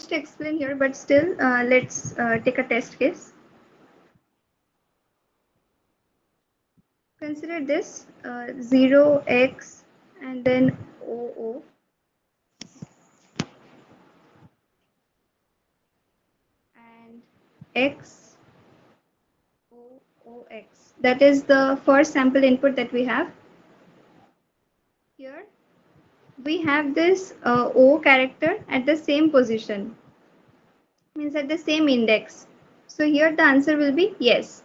much to explain here, but still, let's take a test case. Consider this 0x and then OO and x OOX. That is the first sample input that we have. Here we have this O character at the same position, means at the same index. So here the answer will be yes.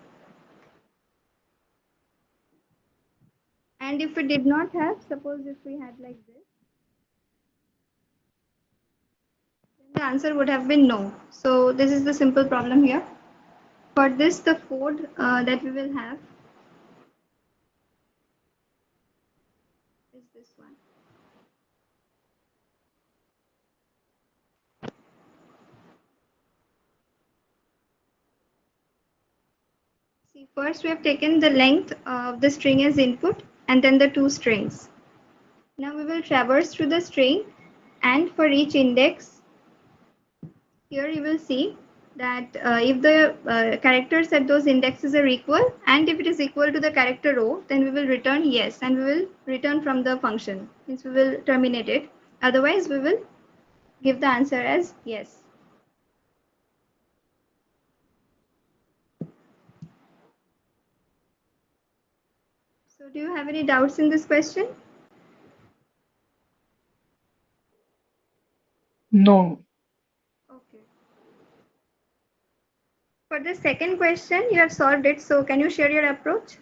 And if we did not have, suppose if we had like this, then the answer would have been no. So this is the simple problem here. For this, the code that we will have is this one. See, first we have taken the length of the string as input and then the two strings. Now we will traverse through the string, and for each index, here you will see that if the characters at those indexes are equal, and if it is equal to the character O, then we will return yes, and we will return from the function, means we will terminate it. Otherwise, we will give the answer as yes. So do you have any doubts in this question? No. Okay. For the second question, you have solved it. So can you share your approach?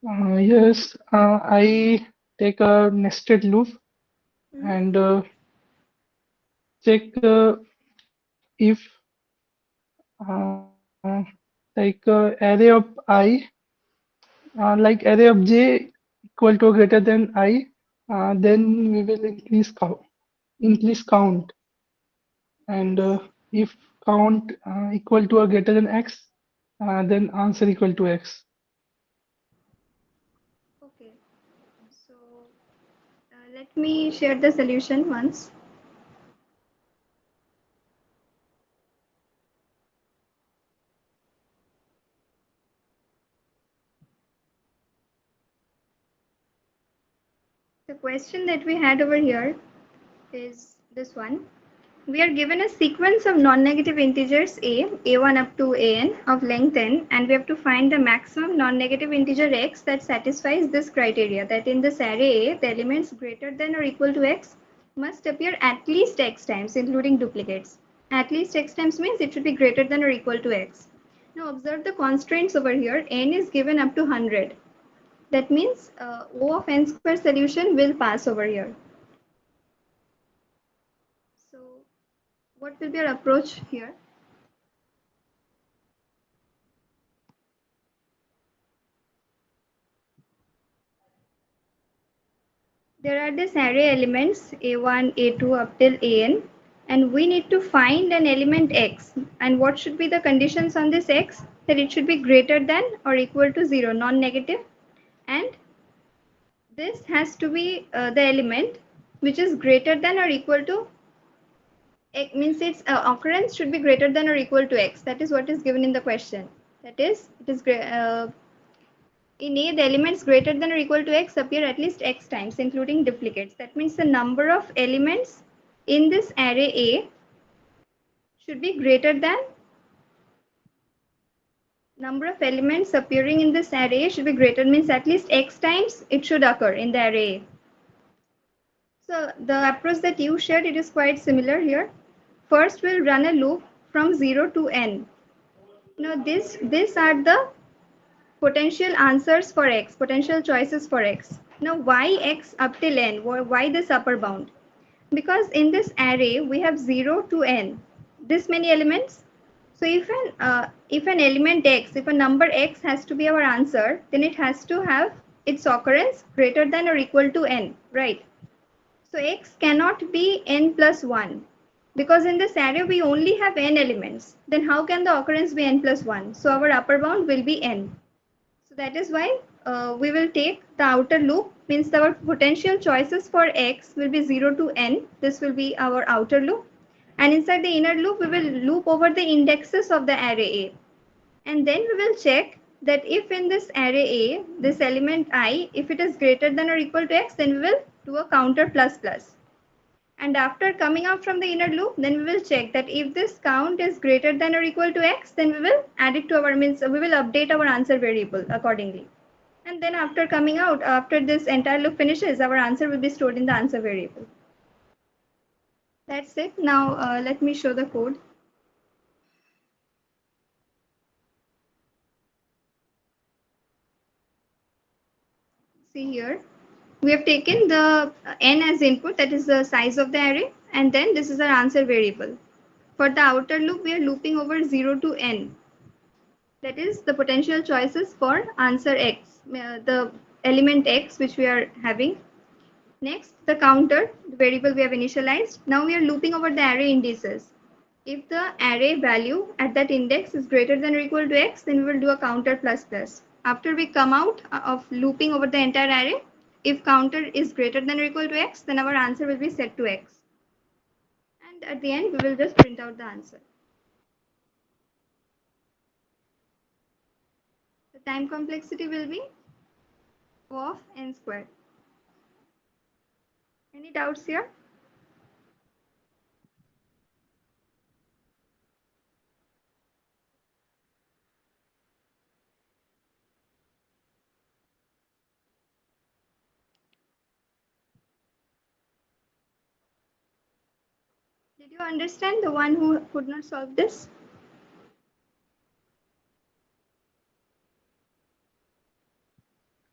Yes, I take a nested loop Hmm. and check if like array of I, like array of j equal to or greater than I, then we will increase count, and Yes. if count equal to or greater than x, then answer equal to x. Okay. So let me share the solution once. The question that we had over here is this one. We are given a sequence of non-negative integers a1 up to an of length n, and we have to find the maximum non-negative integer x that satisfies this criteria, that in this array A, the elements greater than or equal to x must appear at least x times, including duplicates. At least x times means it should be greater than or equal to x. Now observe the constraints over here. N is given up to 100. That means O of n square solution will pass over here. So what will be our approach here? There are this array elements a1, a2 up till an, and we need to find an element x. And what should be the conditions on this x? That it should be greater than or equal to 0, non-negative, and this has to be the element which is greater than or equal to x, means its occurrence should be greater than or equal to x. That is what is given in the question. That is, it is in A, the elements greater than or equal to x appear at least x times, including duplicates. That means the number of elements in this array A should be greater than number of elements appearing in this array should be greater, means at least x times it should occur in the array A. So the approach that you shared, it is quite similar here. First, we'll run a loop from 0 to n. Now these are the potential answers for x, potential choices for x. Now why x up till n? Why this upper bound? Because in this array we have 0 to n, this many elements. So if an element x, if a number x has to be our answer, then it has to have its occurrence greater than or equal to n, right? So x cannot be n plus 1, because in this array we only have n elements. Then how can the occurrence be n plus 1? So our upper bound will be n. So that is why we will take the outer loop means our potential choices for x will be 0 to n. This will be our outer loop. And inside the inner loop, we will loop over the indexes of the array A. And then we will check that if in this array A, this element I, if it is greater than or equal to x, then we will do a counter plus plus. And after coming out from the inner loop, then we will check that if this count is greater than or equal to x, then we will add it to our means, we will update our answer variable accordingly. And then after coming out, after this entire loop finishes, our answer will be stored in the answer variable. That's it. Now let me show the code. See here, we have taken the n as input, that is the size of the array, and then this is our answer variable. For the outer loop, we are looping over 0 to n. That is the potential choices for answer x, the element x which we are having. Next, the counter, the variable we have initialized. Now we are looping over the array indices. If the array value at that index is greater than or equal to x, then we will do a counter plus plus. After we come out of looping over the entire array, if counter is greater than or equal to x, then our answer will be set to x. And at the end, we will just print out the answer. The time complexity will be O of n squared. Any doubts here? Did you understand, the one who could not solve this?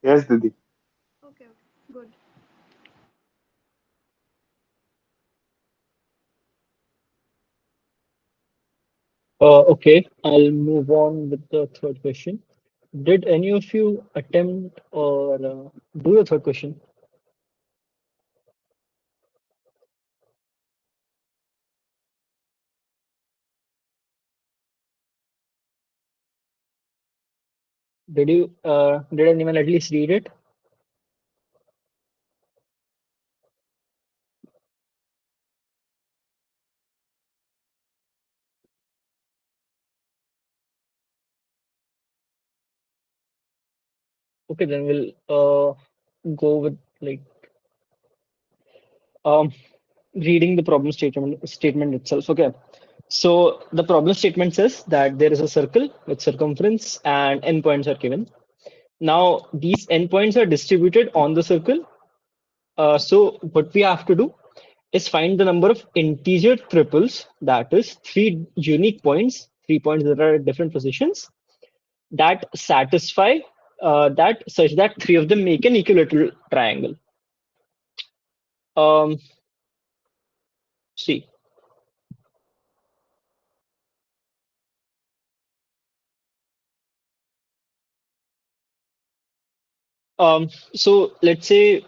Yes, Didi. Okay, good. Okay, I'll move on with the third question. Did any of you attempt or do the third question? Did anyone at least read it? Okay, then we'll go with like um reading the problem statement itself. Okay. So the problem statement says that there is a circle with circumference and endpoints are given. Now these endpoints are distributed on the circle. So what we have to do is find the number of integer triples, that is three unique points, 3 points that are at different positions, that satisfy that such that three of them make an equilateral triangle. Um, see, so let's say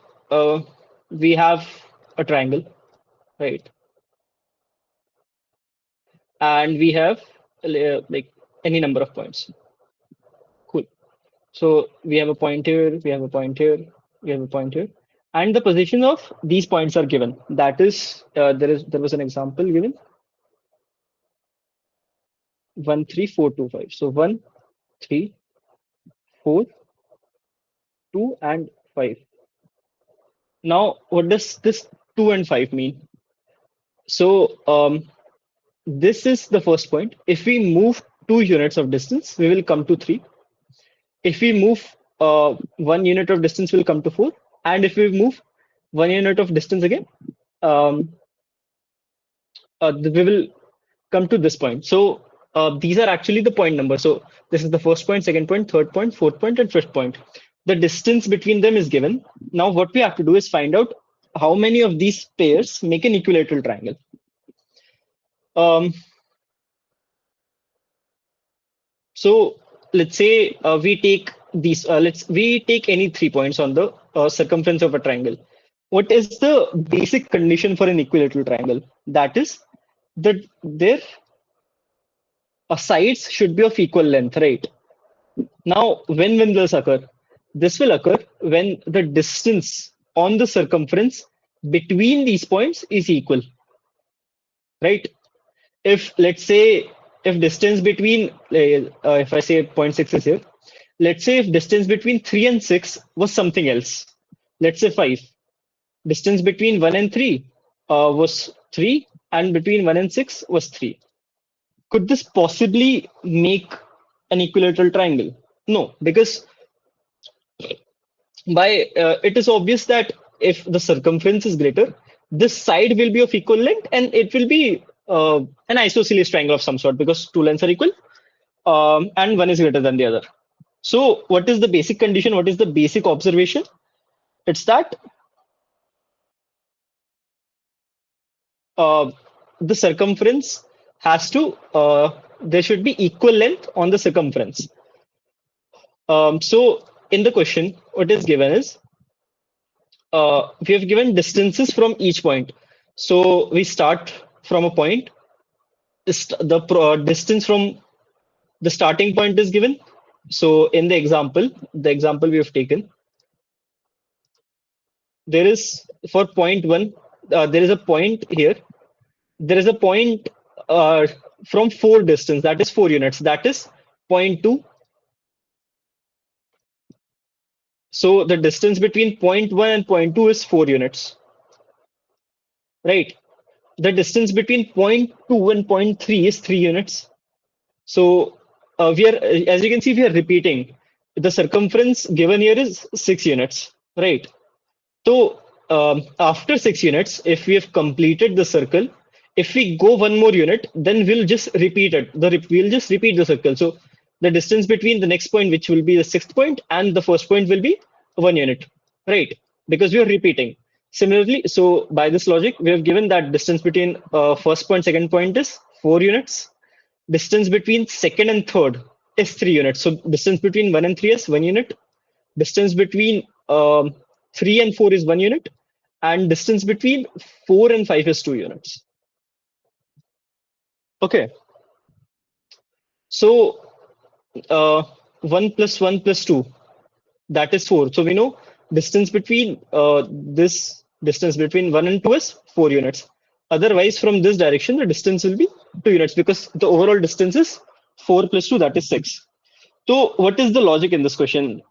we have a triangle, right? And we have like any number of points. Cool. So we have a point here, we have a point here, we have a point here, and the position of these points are given. That is, there was an example given 1, 3, 4, 2, 5. So 1, 3, 4, 2, and 5. Now, what does this 2 and 5 mean? So this is the first point. If we move 2 units of distance, we will come to 3. If we move 1 unit of distance, we'll come to 4. And if we move 1 unit of distance again, um, we will come to this point. So these are actually the point numbers. So this is the first point, second point, third point, fourth point, and fifth point. The distance between them is given. Now what we have to do is find out how many of these pairs make an equilateral triangle. Um, so let's say we take these. We take any 3 points on the circumference of a triangle. What is the basic condition for an equilateral triangle? That is that their sides should be of equal length, right? Now, when will this occur? This will occur when the distance on the circumference between these points is equal, right? If let's say if distance between if I say 0.6 is here, let's say if distance between 3 and 6 was something else, let's say 5. Distance between 1 and 3 was 3, and between 1 and 6 was 3. Could this possibly make an equilateral triangle? No, because it is obvious that if the circumference is greater, this side will be of equal length, and it will be an isosceles triangle of some sort, because two lengths are equal, and one is greater than the other. So what is the basic condition? What is the basic observation? It's that the circumference has to, there should be equal length on the circumference. So in the question, what is given is, we have given distances from each point. So we start from a point. The distance from the starting point is given. So in the example we have taken, there is for point 1, there is a point here. There is a point from 4 distance, that is 4 units, that is point 2. So the distance between point 1 and point 2 is 4 units, right? The distance between point 2 and point 3 is 3 units. So we are, as you can see, we are repeating. The circumference given here is 6 units, right? So after 6 units, if we have completed the circle, if we go 1 more unit, then we'll just repeat it. We'll just repeat the circle. So the distance between the next point, which will be the 6th point, and the first point will be 1 unit, right? Because we are repeating. Similarly, so by this logic, we have given that distance between first point, second point is 4 units. Distance between second and third is 3 units. So distance between 1 and 3 is 1 unit. Distance between 3 and 4 is 1 unit. And distance between 4 and 5 is 2 units. Okay. So 1 plus 1 plus 2, that is 4. So we know distance between this distance between 1 and 2 is 4 units. Otherwise, from this direction, the distance will be 2 units, because the overall distance is 4 plus 2, that is 6. So what is the logic in this question?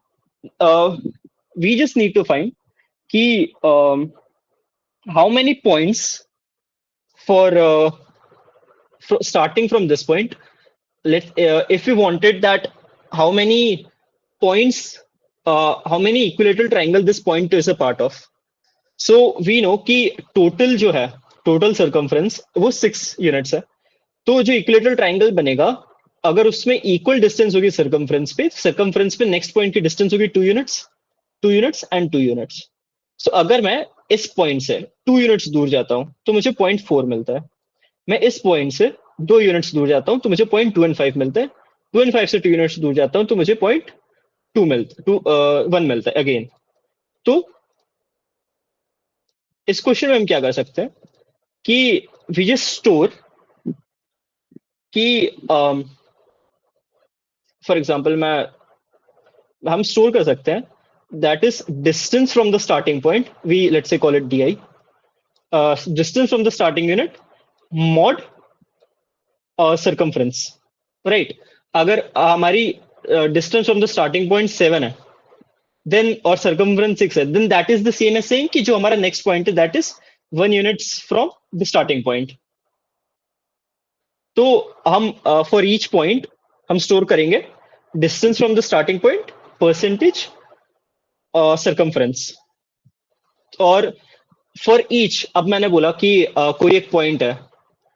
We just need to find key how many points for starting from this point. If we wanted that, how many points, how many equilateral triangle this point is a part of. So we know कि total जो है, total circumference वो 6 units है. तो जो equilateral triangle बनेगा, अगर उसमें equal distance होगी circumference पे next point की distance होगी 2 units and 2 units. So अगर मैं इस point से 2 units दूर जाता हूँ, तो मुझे 0.4 मिलता है. मैं इस point से 2 units दूर जाता हूँ, तो मुझे 0.215 मिलता है. 2 and 5 से 2 units दूर जाता हूँ, तो मुझे 0.2 1 मिलता है again. तो इस क्वेश्चन में हम क्या कर सकते हैं कि we just store कि फॉर एग्जाम्पल हम स्टोर कर सकते हैं, that is distance from the starting point, we let's say call it di, distance from the starting unit mod circumference, right? अगर हमारी distance from the starting point 7 है, then और circumference 6 है, then that is the same as saying कि जो हमारा next point है, that is 1 units from the starting point. तो हम for each point हम स्टोर करेंगे distance from the starting point percentage circumference. और for each, अब मैंने बोला कि कोई एक point है,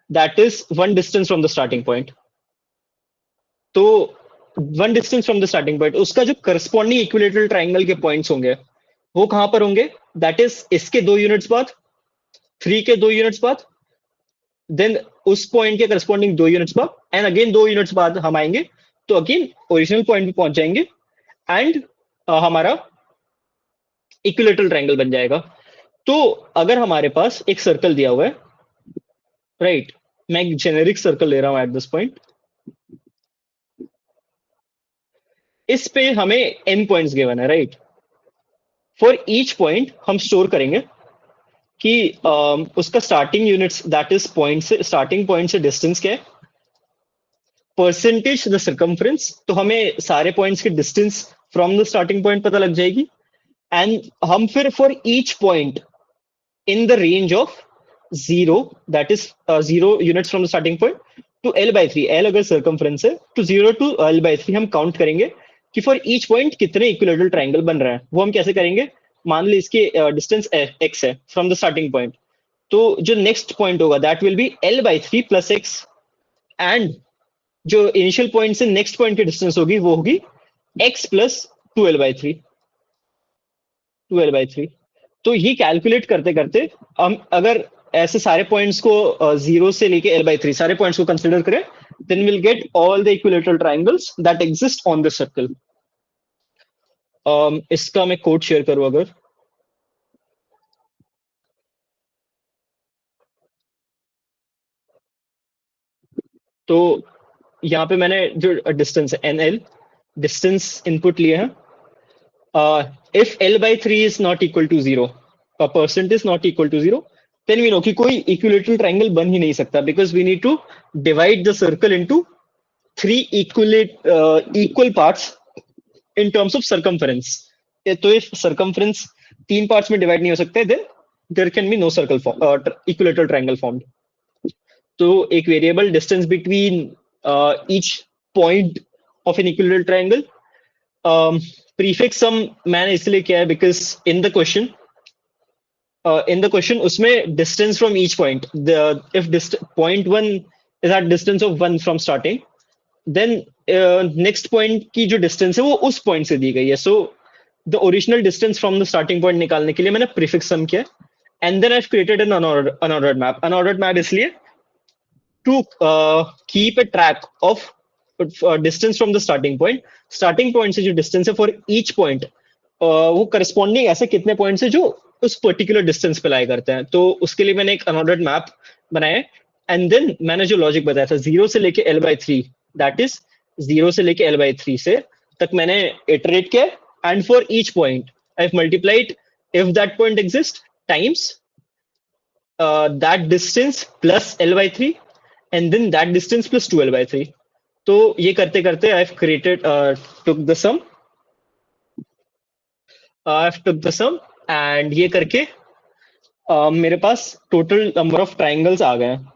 that is one distance from the starting point. तो one distance from the starting point, उसका जो corresponding equilateral triangle के points होंगे, वो कहाँ पर होंगे? That is इसके 2 units बाद, 3 के 2 units बाद, then उस point के corresponding 2 units बाद, and again 2 units बाद हम आएंगे, तो again original point पे पहुंच जाएंगे, and हमारा इक्विलेटरल ट्रायंगल बन जाएगा. तो अगर हमारे पास एक सर्कल दिया हुआ है, राइट, मैं एक जेनेरिक सर्कल ले रहा हूं एट दिस पॉइंट. इस पे हमें n पॉइंट्स गिवन है, राइट? फॉर ईच पॉइंट हम स्टोर करेंगे कि उसका starting units, that is point से, स्टार्टिंग पॉइंट से डिस्टेंस क्या है, परसेंटेज द सर्कमफ्रेंस, तो हमें सारे पॉइंट्स की distance from the starting point पता लग जाएगी। एंड हम फिर for each point in the range of 0, that is 0 units from the starting point to L by 3, L अगर circumference है तो 0 to L by 3 हम काउंट करेंगे कि फॉर ईच पॉइंट कितने इक्विलेटरल ट्रायंगल बन रहे हैं। वो हम कैसे करेंगे, मान ली इसकी डिस्टेंस x है फ्रॉम द स्टार्टिंग पॉइंट, तो जो नेक्स्ट पॉइंट होगा that will B L by 3 plus x, and जो इनिशियल पॉइंट से नेक्स्ट पॉइंट की डिस्टेंस होगी वो होगी x plus 2L by 3, 2L by 3। तो ये कैलकुलेट करते करते हम अगर ऐसे सारे पॉइंट्स को 0 से लेके L by 3 सारे पॉइंट्स को कंसीडर करें, then will get all the equilateral triangles that exist on the circle. इसका मैं कोड शेयर करूं अगर, तो यहाँ पे मैंने जो डिस्टेंस है NL, डिस्टेंस इनपुट लिए हैं। If L by 3 is not equal to 0, a percent is not equal to 0, then we know कि कोई equilateral triangle बन ही नहीं सकता, because we need to divide the circle into 3 equal parts in terms of circumference. तो if circumference 3 parts में divide नहीं हो सकते, then there can be no circle equilateral triangle formed. तो एक variable distance between each point of an equilateral triangle, prefix sum मैंने इसलिए किया है बिकॉज इन द क्वेश्चन उसमें distance from each point, if point 1 is at distance of 1 from starting, then next point की जो distance है वो उस पॉइंट से दी गई है। So the original distance from the starting point निकालने के लिए मैंने प्रीफिक्स सम किया, and then I have created an unordered map. Unordered map इसलिए to keep a track of distance from the starting point, starting point से जो distance है for each point, वो करस्पॉन्डिंग ऐसे कितने पॉइंट्स है जो उस पर्टिकुलर डिस्टेंस पे लाई करते हैं। तो उसके लिए मैंने एक अनऑर्डर्ड मैप बनाया, एंड देन मैंने जो लॉजिक बताया था 0 से लेके L by 3, दैट इज 0 से लेके L by 3 से तक मैंने इटरेट किया, and for each point I have multiplied if that point exist times that distance plus L by 3, and then that distance plus 2L by 3। तो ये करते करते I have created took the sum, I have took the sum, and ये करके मेरे पास total number of triangles आ गए हैं।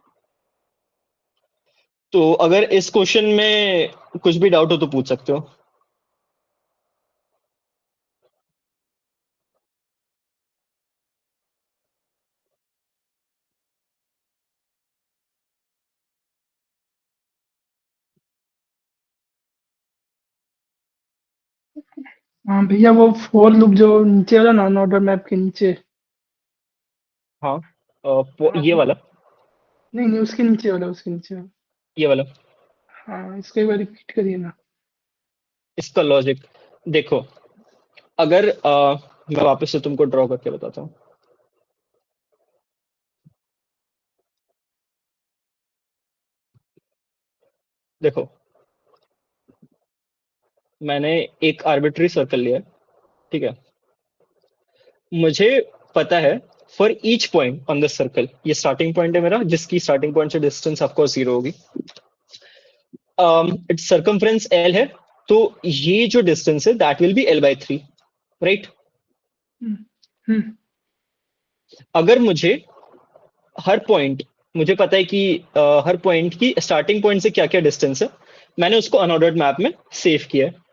तो अगर इस क्वेश्चन में कुछ भी डाउट हो तो पूछ सकते हो। हाँ भैया, वो फोर लूप जो नीचे वाला नॉन ऑर्डर मैप के नीचे। हाँ, हाँ, ये वाला, नहीं नहीं, उसके नीचे वाला, उसके नीचे वाला। ये वाला, हाँ, इसको एक बार रिपीट करिए ना। इसका लॉजिक देखो। अगर मैं वापस से तुमको ड्रॉ करके बताता हूँ। देखो, मैंने एक आर्बिट्री सर्कल लिया है, ठीक है। मुझे पता है for each point on the circle, ये स्टार्टिंग पॉइंट है मेरा, जिसकी स्टार्टिंग पॉइंट से डिस्टेंस ऑफकोर्स 0 होगी। इट्स सर्कमफ्रेंस L है, तो ये जो डिस्टेंस है that will B L by 3, right? अगर मुझे हर पॉइंट, मुझे पता है कि हर पॉइंट की स्टार्टिंग पॉइंट से क्या क्या डिस्टेंस है, मैंने उसको अनऑर्डर्ड मैप में सेव किया है।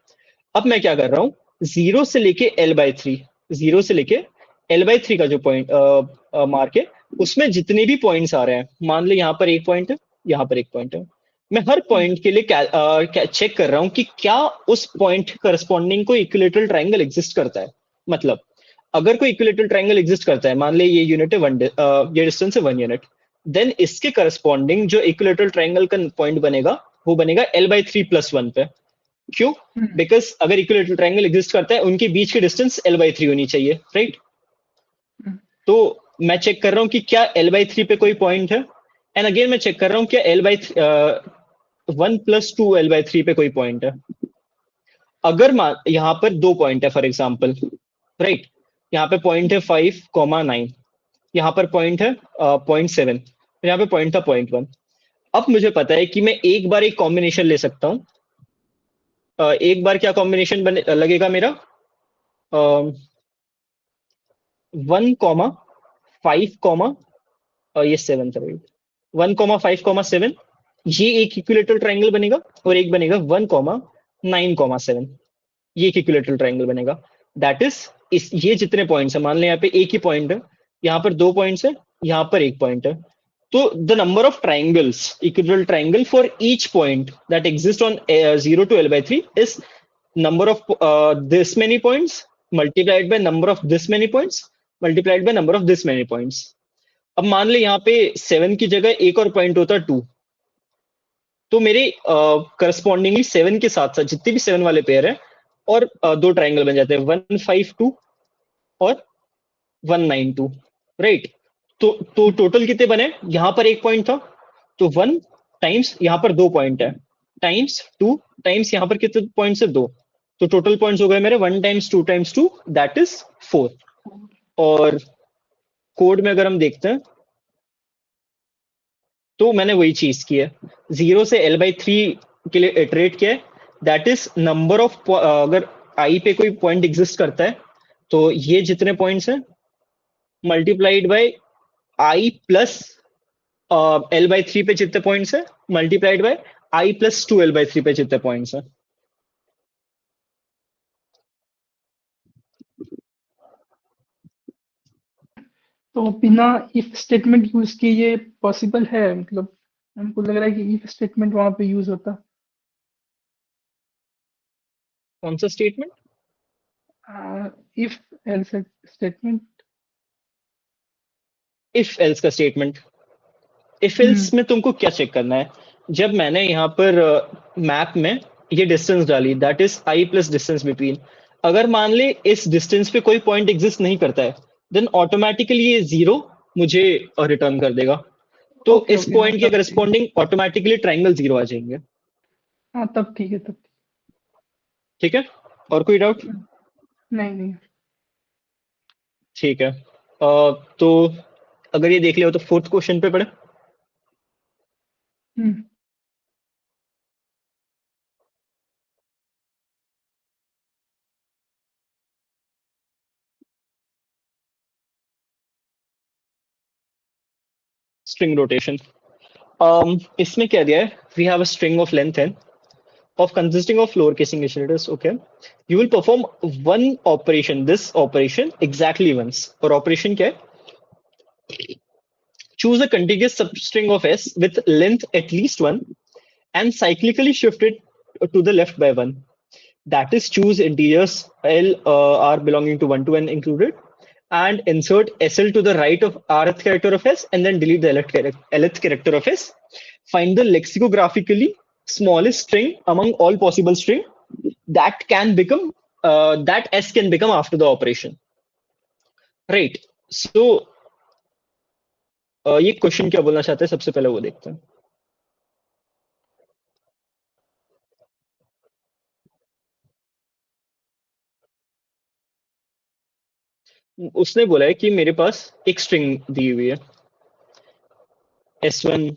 अब मैं क्या कर रहा हूँ, 0 से लेके L by 3, 0 से लेके L by 3 का जो पॉइंट मार्क है, उसमें जितने भी पॉइंट्स आ रहे हैं, मान लो यहाँ पर एक पॉइंट है, यहाँ पर एक पॉइंट है, मैं हर पॉइंट के लिए चेक कर रहा हूँ कि क्या उस पॉइंट करस्पॉन्डिंग कोई इक्विलेटरल ट्रायंगल एग्जिस्ट करता है। मतलब अगर कोई इक्विलेटरल ट्रायंगल एग्जिस्ट करता है, मान ले ये यूनिट है ये डिस्टेंस है 1 यूनिट, देन इसके करस्पॉन्डिंग जो इक्विलेटरल ट्रायंगल का पॉइंट बनेगा वो बनेगा L by 3 plus 1 पे। क्यों? बिकॉज अगर इक्विलेटरल ट्रायंगल एग्जिस्ट करता है, उनके बीच की डिस्टेंस L by 3 होनी चाहिए, राइट? तो मैं चेक कर रहा हूँ कि क्या L by 3 पे कोई पॉइंट है, एंड अगेन मैं चेक कर रहा हूँ क्या L by 1 plus 2 L by 3 पे कोई पॉइंट है। अगर यहाँ पर 2 पॉइंट है फॉर एग्जाम्पल, राइट, यहाँ पे पॉइंट है 5,9, यहाँ पर पॉइंट है 0.7, यहाँ पे पॉइंट था 0.1। अब मुझे पता है कि मैं एक बार एक कॉम्बिनेशन ले सकता हूँ। एक बार क्या कॉम्बिनेशन बने लगेगा मेरा, 1,5, ये 7 था, 1,5,7, ये एक इक्विलेटरल ट्रायंगल बनेगा, और एक बनेगा 1,9,7, ये एक इक्विलेटरल ट्रायंगल बनेगा। दैट इज इस ये जितने पॉइंट्स है, मान लें यहाँ पे एक ही पॉइंट है, यहाँ पर 2 पॉइंट्स है, यहाँ पर 1 पॉइंट है, तो the number of triangles, equilateral triangle for each point that exist on 0 to L/3 is number of this many points multiplied by number of this many points multiplied by number of this many points। अब मान ले यहाँ पे 7 की जगह एक और point होता 2, तो मेरे करस्पॉन्डिंगली 7 के साथ साथ जितने भी 7 वाले पेयर है और दो ट्राइंगल बन जाते हैं, 152 और 192, राइट। तो टोटल कितने बने, यहाँ पर एक पॉइंट था तो 1 टाइम्स यहाँ पर 2 पॉइंट है टाइम्स 2 टाइम्स यहाँ पर कितने पॉइंट्स है 2, तो टोटल पॉइंट्स हो गए मेरे 1 टाइम्स 2 टाइम्स 2 दैट इज 4। और कोड में अगर हम देखते हैं तो मैंने वही चीज की है, 0 से L/3 के लिए इटरेट किया है, दैट इज नंबर ऑफ, अगर आई पे कोई पॉइंट एग्जिस्ट करता है तो ये जितने पॉइंट्स हैं multiplied by I plus L/3 पे जितने पॉइंट्स है multiplied by I plus 2 L/3 पे जितने पॉइंट्स हैं। तो बिना इफ स्टेटमेंट यूज किए ये पॉसिबल है, मतलब हमको लग रहा है कि इफ स्टेटमेंट वहां पे यूज होता। कौन सा statement? If else statement. If else का स्टेटमेंट, इफ एल्स में तुमको क्या चेक करना है, जब मैंने यहाँ पर मैप में ये डिस्टेंस डाली that is I plus distance between, अगर मान ले इस डिस्टेंस पे कोई पॉइंट एग्जिस्ट नहीं करता है देन ऑटोमेटिकली ये 0 मुझे रिटर्न कर देगा, तो ओके इस ओके, हाँ पॉइंट के तब करस्पॉन्डिंग ऑटोमेटिकली ट्राइंगल 0 आ जाएंगे। हाँ तब ठीक है, तब ठीक है, और कोई डाउट? नहीं नहीं। ठीक है, तो अगर ये देख लिया हो तो फोर्थ क्वेश्चन पे पढ़े। Hmm string rotation. इसमें क्या दिया है, we have a string of length n of consisting of lowercase English letters, okay, you will perform one operation, this operation exactly once, और operation क्या है, choose a contiguous substring of s with length at least 1 and cyclically shift it to the left by 1, that is choose integers l are belonging to 1 to n included and insert sl to the right of rth character of s and then delete the lth character of s, find the lexicographically smallest string among all possible string that can become that s can become after the operation, right। So ये question क्या बोलना चाहते हैं सबसे पहले वो देखते हैं। उसने बोला है कि मेरे पास एक स्ट्रिंग दी हुई है s1,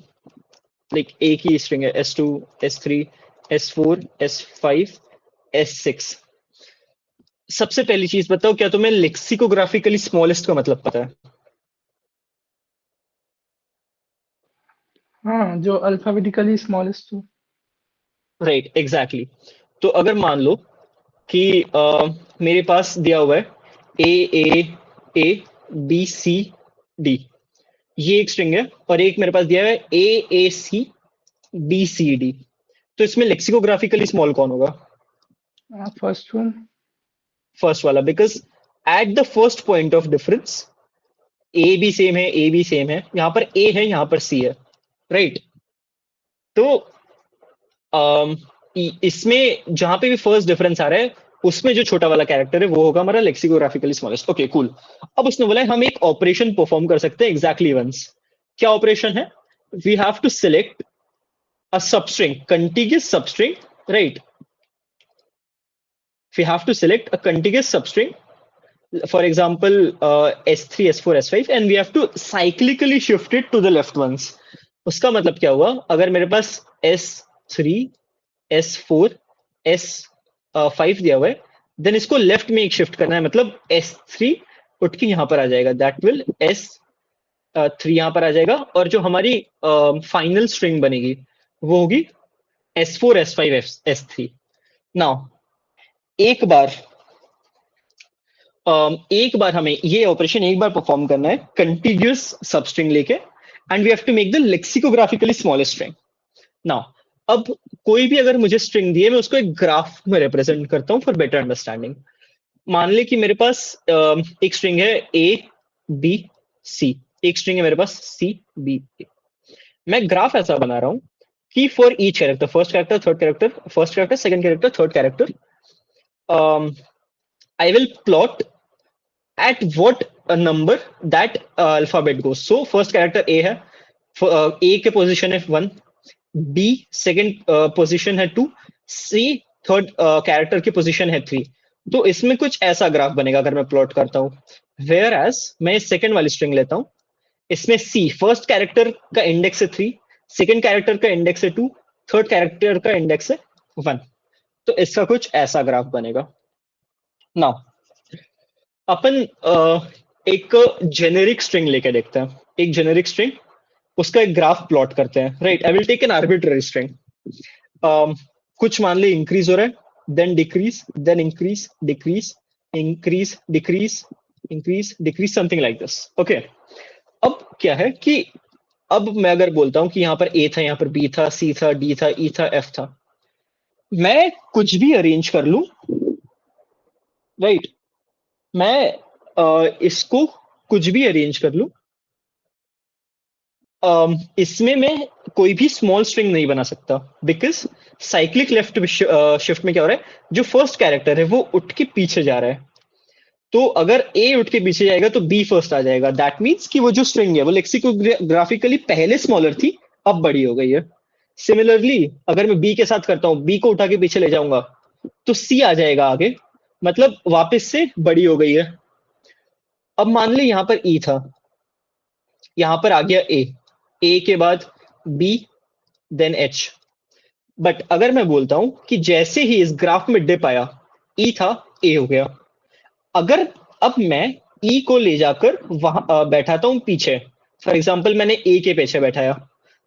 लाइक एक ही स्ट्रिंग है s2 s3 s4 s5 s6। सबसे पहली चीज बताओ, क्या तुम्हें लेक्सिकोग्राफिकली स्मॉलेस्ट का मतलब पता है? हाँ, जो अल्फाबेटिकली स्मॉलेस्ट हो। Right, exactly. तो अगर मान लो कि मेरे पास दिया हुआ है AAABCD, ये एक स्ट्रिंग है, और एक मेरे पास दिया हुआ है AACBCD, तो इसमें लेक्सिकोग्राफिकली स्मॉल कौन होगा? First one. फर्स्ट वाला, because at the first point of difference a भी सेम है, ए भी सेम है, यहाँ पर ए है, यहाँ पर सी है, राइट। तो इसमें जहां पे भी फर्स्ट डिफरेंस आ रहा है उसमें जो छोटा वाला कैरेक्टर है वो होगा हमारा लेक्सिकोग्राफिकली स्मॉलेस्ट। Okay cool. अब उसने बोला है हम एक ऑपरेशन परफॉर्म कर सकते हैं एग्जैक्टली वंस। क्या ऑपरेशन है? We have to select a substring, contiguous substring, right, we have to select a contiguous substring, for example, S3, S4, S5, and we have to cyclically shift it to the left ones. उसका मतलब क्या हुआ, अगर मेरे पास S3, S4, S5 दिया हुआ है, then इसको लेफ्ट में एक शिफ्ट करना है, मतलब S3 उठ के यहाँ पर आ जाएगा, दैट विल S3 यहाँ पर आ जाएगा, और जो हमारी फाइनल स्ट्रिंग बनेगी वो होगी S4, S5, S3. नाउ एक बार हमें ये ऑपरेशन एक बार परफॉर्म करना है कंटिन्यूअस सबस्ट्रिंग लेके, and we have to make the lexicographically smallest string. Now अब कोई भी अगर मुझे स्ट्रिंग दिए, मैं उसको एक ग्राफ में रिप्रेजेंट करता हूँ फॉर बेटर अंडरस्टैंडिंग. मान ले कि मेरे पास एक स्ट्रिंग है ए बी सी, एक स्ट्रिंग है मेरे पास सी बी. मैं ग्राफ ऐसा बना रहा हूँ कि for each character, first character, third character, first character, second character, third character, I will plot at what number that alphabet goes. So first character A है, A के पोजीशन है 1, B second position है 2, C third character की position है 3. तो इसमें कुछ ऐसा ग्राफ बनेगा अगर मैं प्लॉट करता हूँ. वेयर एज मैं सेकंड वाली स्ट्रिंग लेता हूँ, इसमें C फर्स्ट कैरेक्टर का इंडेक्स है 3, सेकंड कैरेक्टर का इंडेक्स है 2, थर्ड कैरेक्टर का इंडेक्स है 1. तो इसका कुछ ऐसा ग्राफ बनेगा. नाउ अपन एक जेनेरिक स्ट्रिंग लेके देखते हैं, एक जेनेरिक स्ट्रिंग, उसका एक ग्राफ प्लॉट करते हैं. Right, I will take an arbitrary string. कुछ मान ले इंक्रीज हो रहा है, then decrease, then increase, decrease, increase, decrease, increase, decrease, something like this. Okay, अब क्या है कि अब मैं अगर बोलता हूं कि यहाँ पर ए था, यहाँ पर बी था, सी था, डी था, ई था, एफ था, मैं कुछ भी अरेंज कर लूं, राइट, मैं इसको कुछ भी अरेंज कर लूं, इसमें मैं कोई भी स्मॉल स्ट्रिंग नहीं बना सकता, बिकॉज साइक्लिक लेफ्ट शिफ्ट में क्या हो रहा है, जो फर्स्ट कैरेक्टर है वो उठ के पीछे जा रहा है. तो अगर ए उठ के पीछे जाएगा तो बी फर्स्ट आ जाएगा. दैट मीन्स कि वो जो स्ट्रिंग है वो लेक्सिकोग्राफिकली पहले स्मॉलर थी, अब बड़ी हो गई है. सिमिलरली अगर मैं बी के साथ करता हूँ, बी को उठा के पीछे ले जाऊंगा तो सी आ जाएगा आगे, मतलब वापस से बड़ी हो गई है. अब मान ली यहां पर ई था, यहां पर आ गया ए के बाद बी, देन एच. बट अगर मैं बोलता हूं कि जैसे ही इस ग्राफ में डिप आया, ई था, ए हो गया. अगर अब मैं ई को ले जाकर वहां बैठाता हूं पीछे, फॉर एग्जाम्पल मैंने ए के पीछे बैठाया,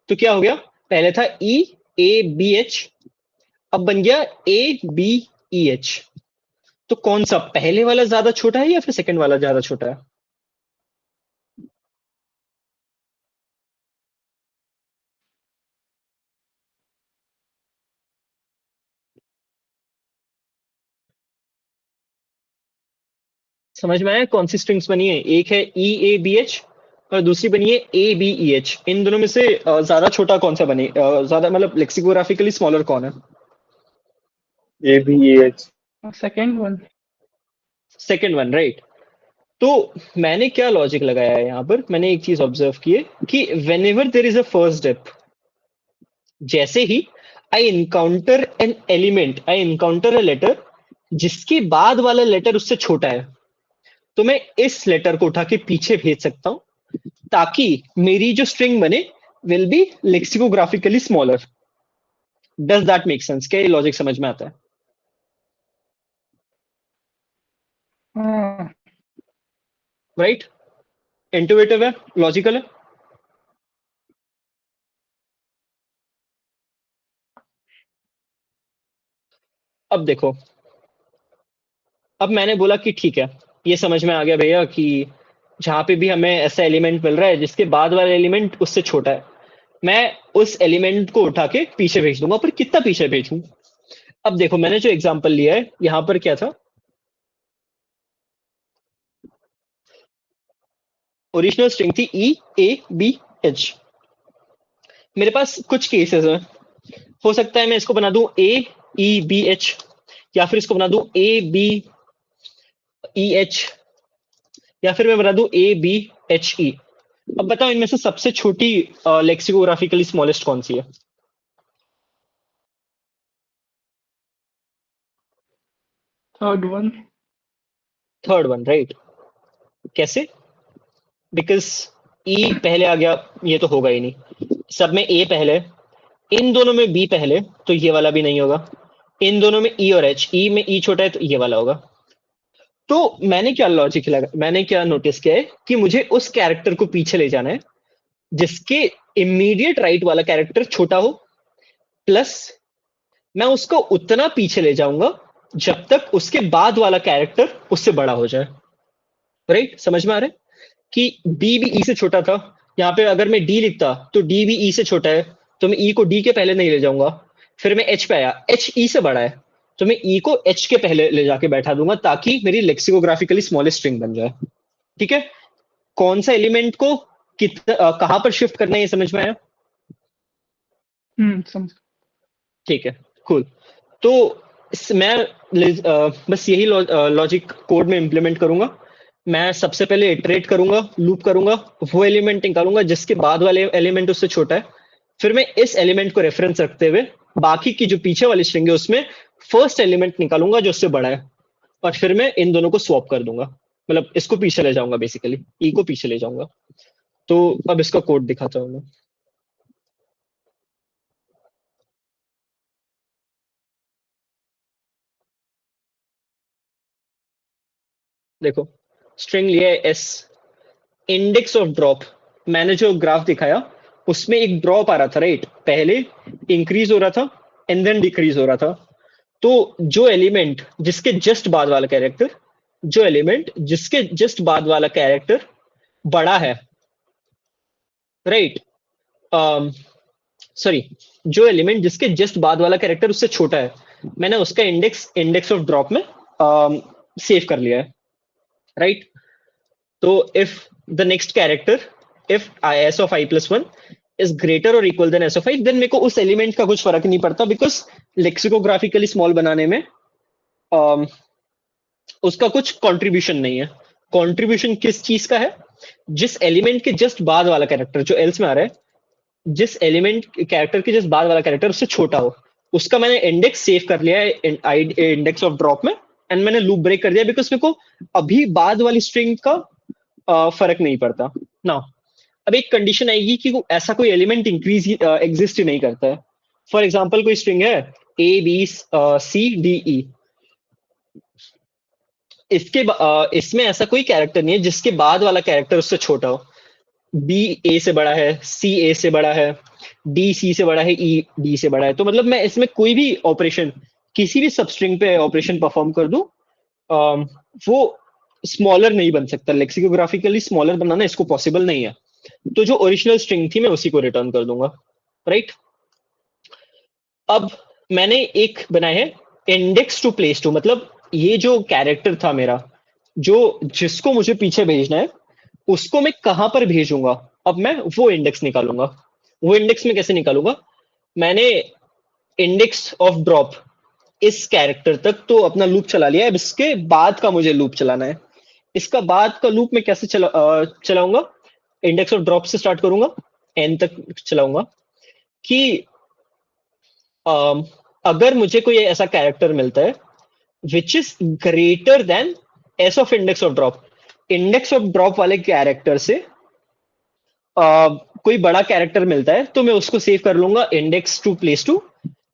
तो क्या हो गया, पहले था ई ए बी एच, अब बन गया ए बी ई एच. तो कौन सा, पहले वाला ज्यादा छोटा है या फिर सेकंड वाला ज्यादा छोटा है? समझ में आया कौन सी स्ट्रिंग्स बनी है? एक है ई ए बी एच और दूसरी बनी है ए बी ई एच. इन दोनों में से ज्यादा छोटा कौन सा बने, ज्यादा मतलब लेक्सिकोग्राफिकली स्मॉलर कौन है? ABEH. Second one. Second one, right. तो मैंने क्या लॉजिक लगाया है यहाँ पर, मैंने एक चीज ऑब्जर्व की है कि whenever there is a first dip, जैसे ही I encounter an element, I encounter a letter जिसके बाद वाला लेटर उससे छोटा है, तो मैं इस लेटर को उठा के पीछे भेज सकता हूं ताकि मेरी जो स्ट्रिंग बने will be lexicographically smaller. Does that make sense? क्या ये लॉजिक समझ में आता है? हाँ. राइट, इंटुइटिव है, लॉजिकल है. अब देखो, अब मैंने बोला कि ठीक है, ये समझ में आ गया भैया कि जहां पे भी हमें ऐसा एलिमेंट मिल रहा है जिसके बाद वाला एलिमेंट उससे छोटा है, मैं उस एलिमेंट को उठा के पीछे भेज दूंगा. पर कितना पीछे भेजूं? अब देखो, मैंने जो एग्जांपल लिया है यहां पर क्या था, ओरिजिनल स्ट्रिंग थी ई ए बी एच. मेरे पास कुछ केसेस हैं, हो सकता है मैं इसको बना दूं ए ई बी एच, या फिर इसको बना दूं ए बी ई एच, या फिर मैं बना दूं ए बी एच ई. अब बताओ इनमें से सबसे छोटी लेक्सिकोग्राफिकली स्मॉलेस्ट कौन सी है? Third one. Third one, right? कैसे? बिकॉज ई पहले आ गया, ये तो होगा ही नहीं। सब में ए पहले, इन दोनों में बी पहले, तो ये वाला भी नहीं होगा। इन दोनों में ई और एच, ई में ई छोटा है तो ये वाला होगा। तो मैंने क्या लॉजिक लगा, मैंने क्या नोटिस किया है कि मुझे उस कैरेक्टर को पीछे ले जाना है जिसके इमीडिएट राइट वाला कैरेक्टर छोटा हो, प्लस मैं उसको उतना पीछे ले जाऊंगा जब तक उसके बाद वाला कैरेक्टर उससे बड़ा हो जाए। राइट? समझ में आ रहा है कि बी भी ई से छोटा था। यहाँ पे अगर मैं डी लिखता तो डी भी ई से छोटा है, तो मैं ई को डी के पहले नहीं ले जाऊंगा। फिर मैं एच पे आया, एच ई से बड़ा है, तो मैं ई को एच के पहले ले जाके बैठा दूंगा ताकि मेरी लेक्सिकोग्राफिकली स्मॉलेस्ट स्ट्रिंग बन जाए। ठीक है? कौन सा एलिमेंट को कहां पर शिफ्ट करना है, ये समझ में आया? समझ। ठीक है, कूल। तो मैं बस यही लॉजिक कोड में इंप्लीमेंट करूंगा। मैं सबसे पहले इटरेट करूंगा, लूप करूंगा, वो एलिमेंट निकालूंगा जिसके बाद वाले एलिमेंट उससे छोटा है। फिर मैं इस एलिमेंट को रेफरेंस रखते हुए बाकी की जो पीछे वाली स्ट्रिंग है उसमें फर्स्ट एलिमेंट निकालूंगा जो उससे बड़ा है, और फिर मैं इन दोनों को स्वैप कर दूंगा। मतलब इसको पीछे ले जाऊंगा, बेसिकली ई को पीछे ले जाऊंगा। तो अब इसका कोड दिखाता हूं मैं। देखो, स्ट्रिंग लिया है एस, इंडेक्स ऑफ ड्रॉप, मैंने जो ग्राफ दिखाया उसमें एक ड्रॉप आ रहा था, राइट? पहले इंक्रीज हो रहा था एंड देन डिक्रीज हो रहा था। तो जो एलिमेंट जिसके जस्ट बाद वाला कैरेक्टर, जो एलिमेंट जिसके जस्ट बाद वाला कैरेक्टर बड़ा है, राइट? सॉरी, जो एलिमेंट जिसके जस्ट बाद वाला कैरेक्टर उससे छोटा है, मैंने उसका इंडेक्स इंडेक्स ऑफ ड्रॉप में सेव कर लिया है, राइट? तो if the next character, if s of I plus 1 is greater or equal than s of I, then मेरे को उस एलिमेंट का कुछ फर्क नहीं पड़ता, बिकॉज लेक्सिकोग्राफिकली स्मॉल बनाने में उसका कुछ कंट्रीब्यूशन नहीं है। कंट्रीब्यूशन किस चीज का है? जिस एलिमेंट के जस्ट बाद वाला कैरेक्टर, जो एल्स में आ रहा है, जिस एलिमेंट कैरेक्टर के जस्ट बाद वाला कैरेक्टर उससे छोटा हो, उसका मैंने इंडेक्स सेव कर लिया है इंडेक्स ऑफ ड्रॉप में, एंड मैंने लूप ब्रेक कर दिया बिकॉज मेरे को अभी बाद वाली स्ट्रिंग का फर्क नहीं पड़ता ना। अब एक कंडीशन आएगी कि ऐसा कोई एलिमेंट इंक्रीज एग्जिस्ट ही नहीं करता है। फॉर एग्जांपल कोई स्ट्रिंग है ए बी सी डी ई, इसमें ऐसा कोई कैरेक्टर नहीं है जिसके बाद वाला कैरेक्टर उससे छोटा हो। बी ए से बड़ा है, सी ए से बड़ा है, डी सी से बड़ा है, ई डी से बड़ा है। तो मतलब मैं इसमें कोई भी ऑपरेशन, किसी भी सबस्ट्रिंग पे ऑपरेशन परफॉर्म कर दूं, वो स्मॉलर नहीं बन सकता। लेक्सिकोग्राफिकली स्मॉलर बनाना इसको पॉसिबल नहीं है। तो जो ओरिजिनल स्ट्रिंग थी मैं उसी को रिटर्न कर दूंगा, राइट? अब मैंने एक बनाया है इंडेक्स टू प्लेस टू, मतलब ये जो कैरेक्टर था मेरा, जो जिसको मुझे पीछे भेजना है, उसको मैं कहां पर भेजूंगा, अब मैं वो इंडेक्स निकालूंगा। वो इंडेक्स में कैसे निकालूंगा? मैंने इंडेक्स ऑफ ड्रॉप इस कैरेक्टर तक तो अपना लूप चला लिया है, अब इसके बाद का मुझे लूप चलाना है। इसका बाद का लूप मैं कैसे चलाऊंगा? इंडेक्स ऑफ ड्रॉप से स्टार्ट करूंगा, एन तक चलाऊंगा कि अगर मुझे कोई ऐसा कैरेक्टर मिलता है which is greater then S of index of drop, index of drop वाले कैरेक्टर से कोई बड़ा कैरेक्टर मिलता है, तो मैं उसको सेव कर लूंगा index to place two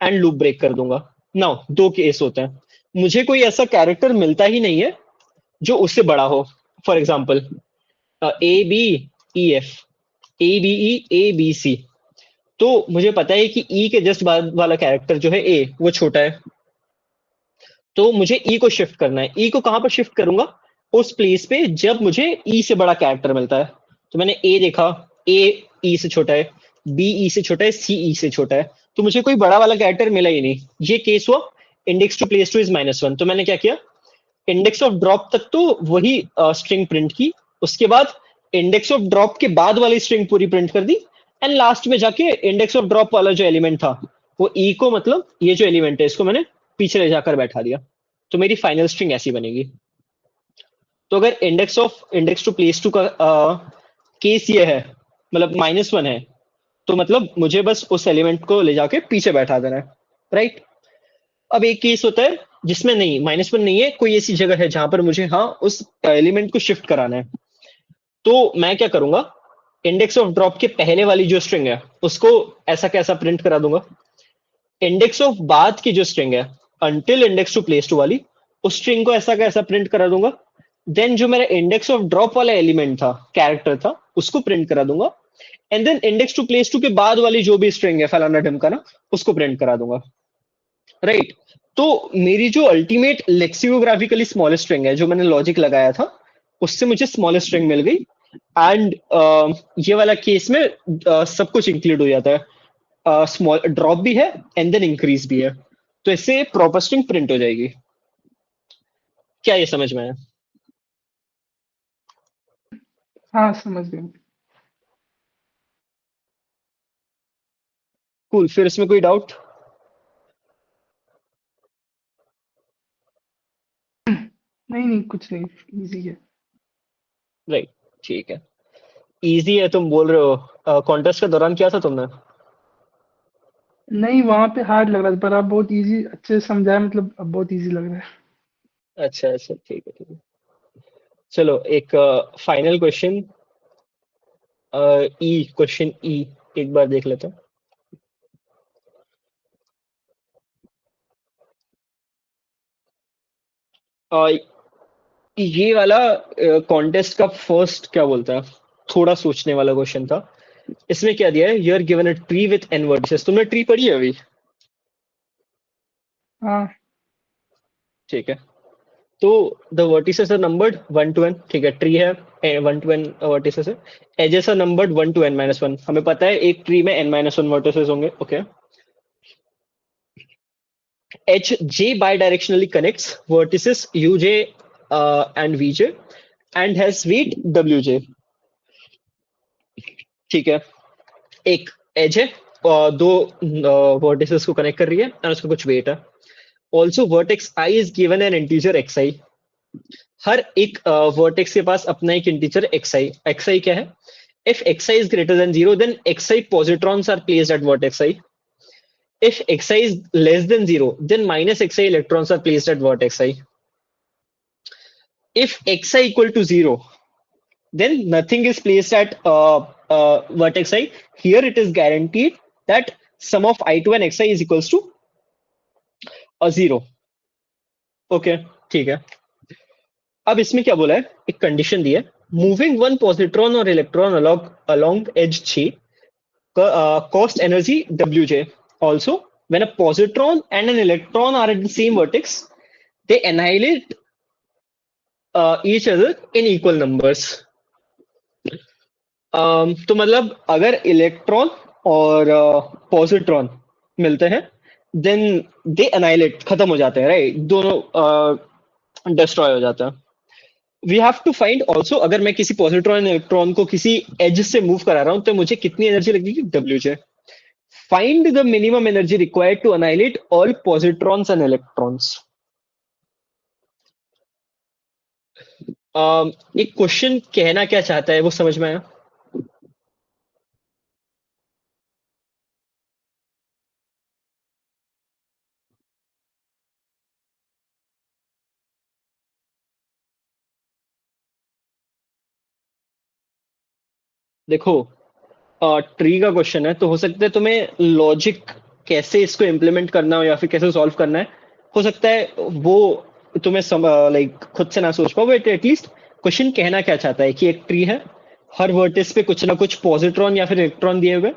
and loop break कर दूंगा। नाउ दो केस होते हैं, मुझे कोई ऐसा कैरेक्टर मिलता ही नहीं है जो उससे बड़ा हो। For example A B E F, A B E A B C, तो मुझे पता है कि ई के जस्ट बाद वाला कैरेक्टर जो है ए, वो छोटा है, तो मुझे ई को शिफ्ट करना है। ई को कहां पर शिफ्ट करूंगा? उस प्लेस पे जब मुझे ई से बड़ा कैरेक्टर मिलता है। तो मैंने ए देखा, ए ई से छोटा है, बी ई से छोटा है, सी ई से छोटा है, तो मुझे कोई बड़ा वाला कैरेक्टर मिला ही नहीं। ये केस हुआ index to place two is -1। तो मैंने क्या किया, इंडेक्स ऑफ ड्रॉप तक तो वही स्ट्रिंग प्रिंट की, उसके बाद इंडेक्स ऑफ ड्रॉप के बाद वाली स्ट्रिंग पूरी प्रिंट कर दी, एंड लास्ट में जाके इंडेक्स ऑफ ड्रॉप वाला जो एलिमेंट था वो ई को, मतलब ये जो एलिमेंट है इसको मैंने पीछे ले जाकर बैठा दिया। तो मेरी फाइनल स्ट्रिंग ऐसी बनेगी। तो अगर इंडेक्स टू प्लेस टू का केस ये है, मतलब -1 है, तो मतलब मुझे बस उस एलिमेंट को ले जाके पीछे बैठा देना है, राइट? अब एक केस होता है जिसमें नहीं, -1 नहीं है, कोई ऐसी जगह है जहां पर मुझे हाँ उस एलिमेंट को शिफ्ट कराना है, तो मैं क्या करूंगा, इंडेक्स ऑफ ड्रॉप के पहले वाली जो स्ट्रिंग है उसको ऐसा कैसा प्रिंट करा दूंगा, इंडेक्स ऑफ बाद की जो स्ट्रिंग है until index to place two वाली, उस स्ट्रिंग को ऐसा कैसा प्रिंट करा दूंगा, देन जो मेरा इंडेक्स ऑफ ड्रॉप वाला एलिमेंट था, कैरेक्टर था, उसको प्रिंट करा दूंगा, and then index to place two के बाद वाली जो भी स्ट्रिंग है फलाना ढिमकाना, उसको प्रिंट करा दूंगा, राइट। तो मेरी जो अल्टीमेट लेक्सिकोग्राफिकली स्मॉलेस्ट स्ट्रिंग है जो मैंने लॉजिक लगाया था, उससे मुझे स्मॉलेस्ट स्ट्रिंग मिल गई, एंड ये वाला केस में सब कुछ इंक्लूड हो जाता है, स्मॉल ड्रॉप भी है एंड देन इंक्रीज भी है, तो इससे प्रॉपर स्ट्रिंग प्रिंट हो जाएगी। क्या ये समझ में आया? हाँ समझ गए। कूल, फिर इसमें कोई डाउट? नहीं नहीं कुछ नहीं, इजी है। राइट, ठीक है। इजी है तुम बोल रहे हो, कॉन्टेस्ट के दौरान किया था तुमने? नहीं वहां पे हार्ड लग रहा था, पर आप बहुत इजी अच्छे से समझाए, मतलब अब बहुत इजी लग रहा है। अच्छा अच्छा, ठीक है ठीक है। चलो एक फाइनल क्वेश्चन, ई क्वेश्चन ई एक बार देख लेते हैं। ये वाला कॉन्टेस्ट का फर्स्ट क्या बोलता है, थोड़ा सोचने वाला क्वेश्चन था। इसमें क्या दिया है, you are given a tree with n vertices. तुमने ट्री पढ़ी है अभी? हाँ ठीक है, तो the vertices are numbered 1 to n, ठीक है, ट्री है 1 to n वर्टिसेस है, edges are numbered 1 to n-1, हमें पता है एक ट्री में n-1 वर्टिसेस होंगे, okay. Edge j bidirectionally connects vertices u j and v j and has weight डब्ल्यू जे, ठीक है। एक एज है और दो वर्टिसेस को कनेक्ट कर रही है और उसका कुछ वेट है। Also vertex I is given an integer X I, हर एक वर्टेक्स के पास अपना एक इंटीजर एक्स आई क्या है, if xi is greater than 0 then xi positrons are placed at vertex I, if xi is less than 0 then minus xi electrons are placed at vertex I, if xi equal to 0 then nothing is placed at vertex I, here it is guaranteed that sum of I2 and xi is equals to a 0, okay, ठीक है। अब इसमें क्या बोला है, एक condition दी है, moving one positron और electron along edge J cost energy Wj. Also, when a positron and an electron are at the same vertex, they annihilate each other in equal numbers. तो मतलब अगर इलेक्ट्रॉन और positron मिलते हैं then they अनाइलेट, खत्म हो जाते हैं, राइट, दोनों डिस्ट्रॉय हो जाते हैं। We have to find also, अगर मैं किसी पॉजिट्रॉन इलेक्ट्रॉन को किसी एज से मूव करा रहा हूं तो मुझे कितनी एनर्जी लगेगी, W J. Find the minimum energy required to annihilate all positrons and electrons. एक क्वेश्चन कहना क्या चाहता है वो समझ में आया? देखो, ट्री का क्वेश्चन है तो हो सकता है तुम्हें लॉजिक कैसे इसको इम्प्लीमेंट करना हो या फिर कैसे सॉल्व करना है, हो सकता है वो तुम्हें लाइक खुद से ना सोच पाओ, बट एटलीस्ट क्वेश्चन कहना क्या चाहता है कि एक ट्री है, हर वर्टिस पे कुछ ना कुछ पॉजिट्रॉन या फिर इलेक्ट्रॉन दिए हुए,